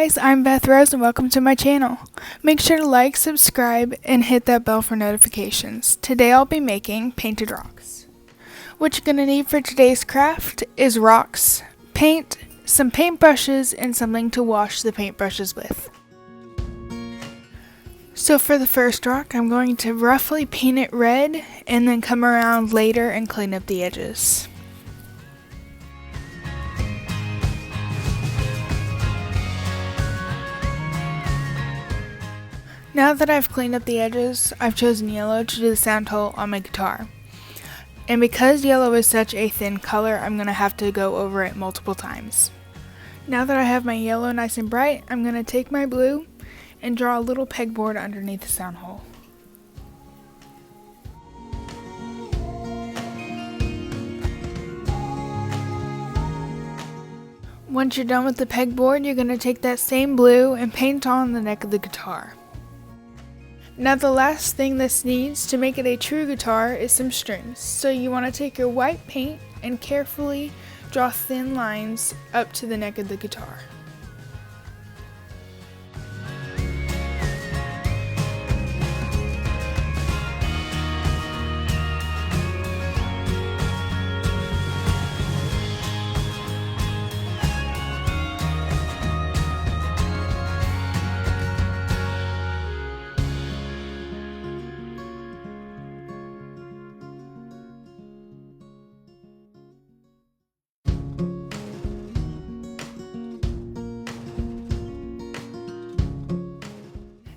guys, I'm Beth Rose and welcome to my channel. Make sure to like, subscribe, and hit that bell for notifications. Today I'll be making painted rocks. What you're going to need for today's craft is rocks, paint, some paintbrushes, and something to wash the paintbrushes with. So for the first rock, I'm going to roughly paint it red and then come around later and clean up the edges. Now that I've cleaned up the edges, I've chosen yellow to do the sound hole on my guitar. And because yellow is such a thin color, I'm going to have to go over it multiple times. Now that I have my yellow nice and bright, I'm going to take my blue and draw a little pegboard underneath the sound hole. Once you're done with the pegboard, you're going to take that same blue and paint on the neck of the guitar. Now the last thing this needs to make it a true guitar is some strings. So you want to take your white paint and carefully draw thin lines up to the neck of the guitar.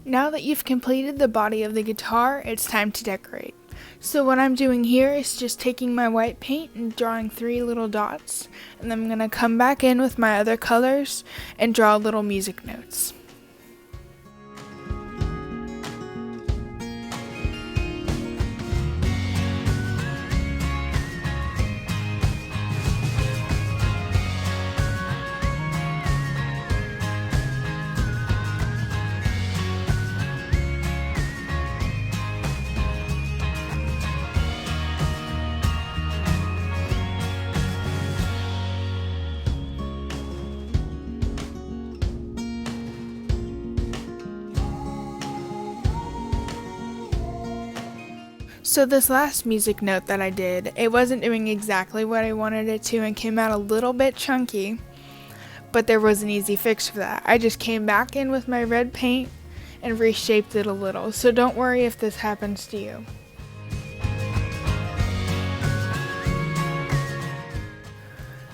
Now that you've completed the body of the guitar, it's time to decorate. So what I'm doing here is just taking my white paint and drawing 3 little dots, and then I'm going to come back in with my other colors and draw little music notes. So this last music note that I did, it wasn't doing exactly what I wanted it to and came out a little bit chunky, but there was an easy fix for that. I just came back in with my red paint and reshaped it a little, so don't worry if this happens to you.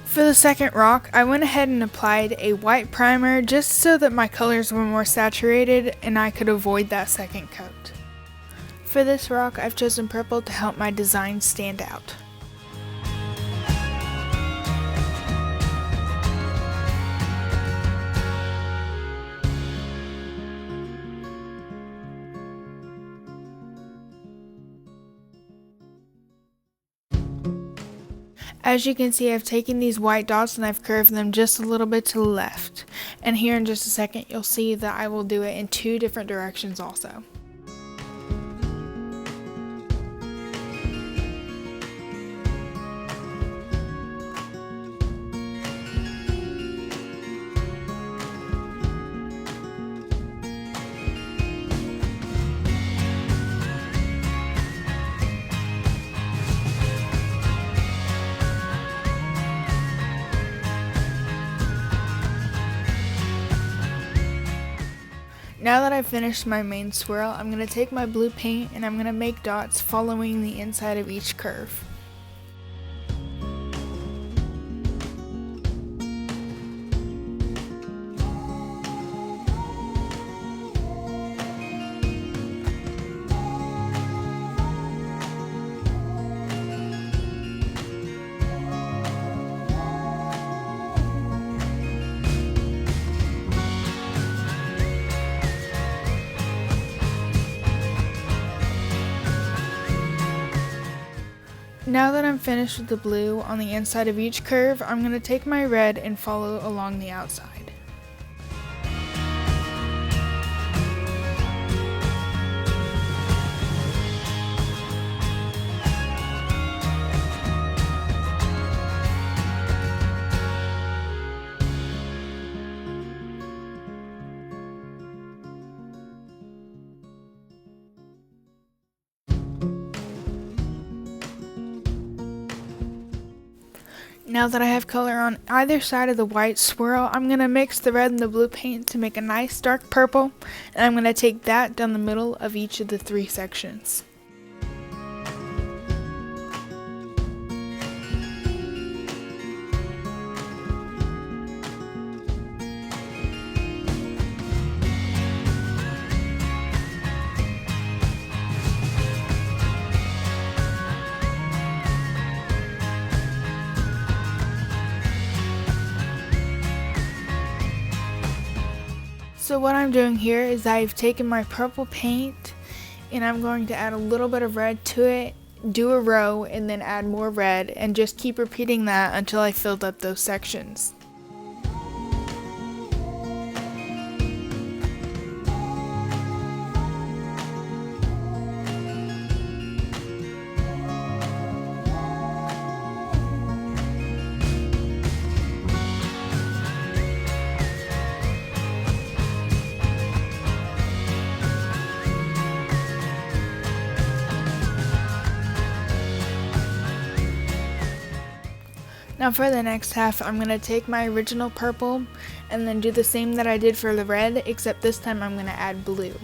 For the second rock, I went ahead and applied a white primer just so that my colors were more saturated and I could avoid that second coat. For this rock, I've chosen purple to help my design stand out. As you can see, I've taken these white dots and I've curved them just a little bit to the left. And here in just a second, you'll see that I will do it in 2 different directions also. Now that I've finished my main swirl, I'm going to take my blue paint and I'm going to make dots following the inside of each curve. Now that I'm finished with the blue on the inside of each curve, I'm going to take my red and follow along the outside. Now that I have color on either side of the white swirl, I'm going to mix the red and the blue paint to make a nice dark purple, and I'm going to take that down the middle of each of the 3 sections. So what I'm doing here is I've taken my purple paint and I'm going to add a little bit of red to it, do a row, and then add more red, and just keep repeating that until I filled up those sections. Now for the next half, I'm going to take my original purple and then do the same that I did for the red, except this time I'm going to add blue.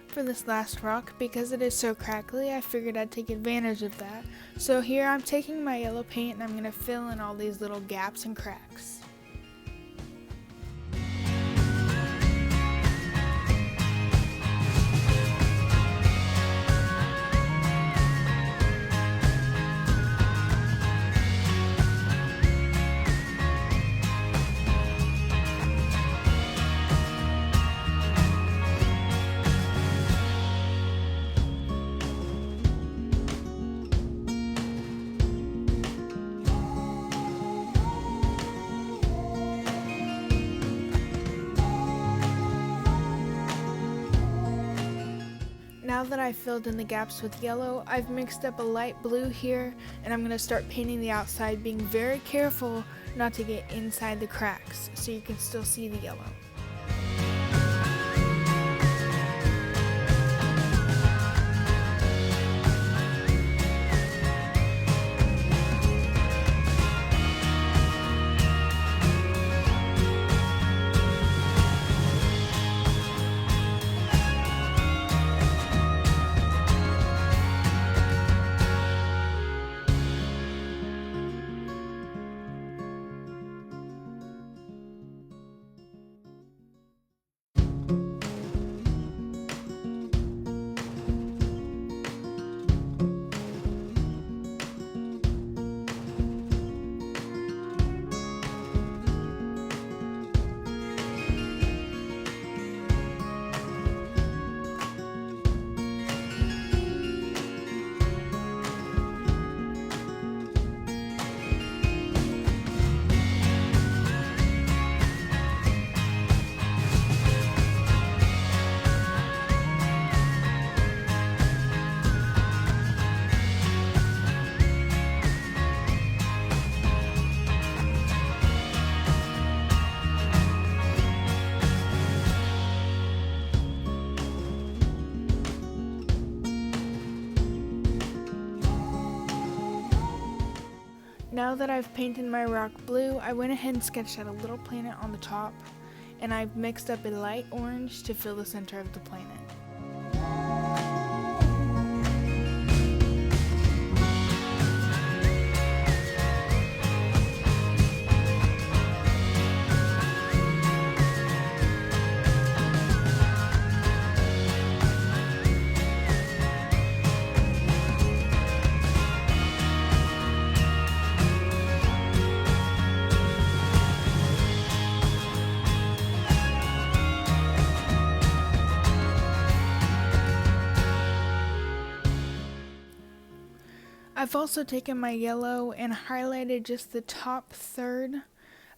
For this last rock, because it is so crackly, I figured I'd take advantage of that. So here I'm taking my yellow paint and I'm going to fill in all these little gaps and cracks. Now that I've filled in the gaps with yellow, I've mixed up a light blue here, and I'm going to start painting the outside, being very careful not to get inside the cracks so you can still see the yellow. Now that I've painted my rock blue, I went ahead and sketched out a little planet on the top, and I've mixed up a light orange to fill the center of the planet. I've also taken my yellow and highlighted just the top third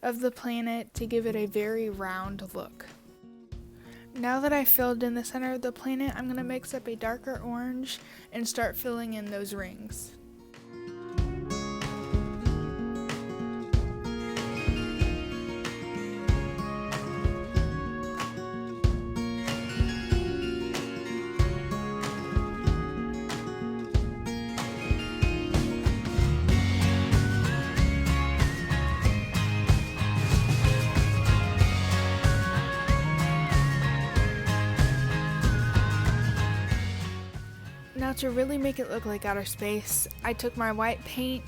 of the planet to give it a very round look. Now that I've filled in the center of the planet, I'm going to mix up a darker orange and start filling in those rings. Now to really make it look like outer space, I took my white paint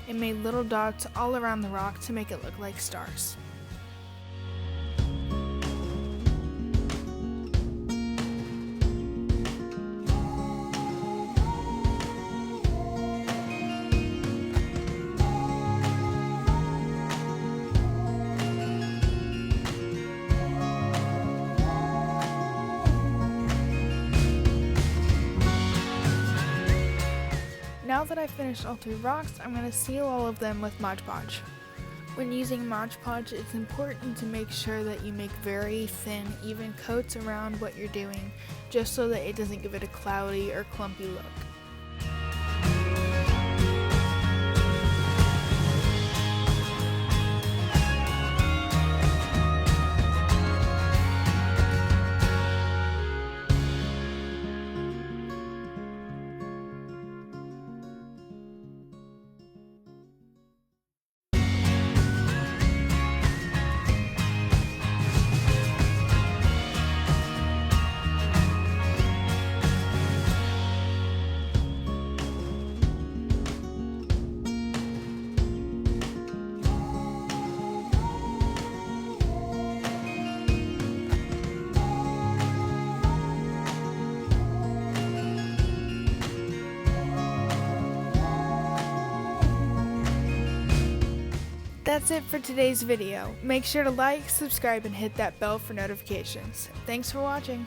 and made little dots all around the rock to make it look like stars. Now that I've finished all 3 rocks, I'm going to seal all of them with Mod Podge. When using Mod Podge, it's important to make sure that you make very thin, even coats around what you're doing, just so that it doesn't give it a cloudy or clumpy look. That's it for today's video. Make sure to like, subscribe, and hit that bell for notifications. Thanks for watching.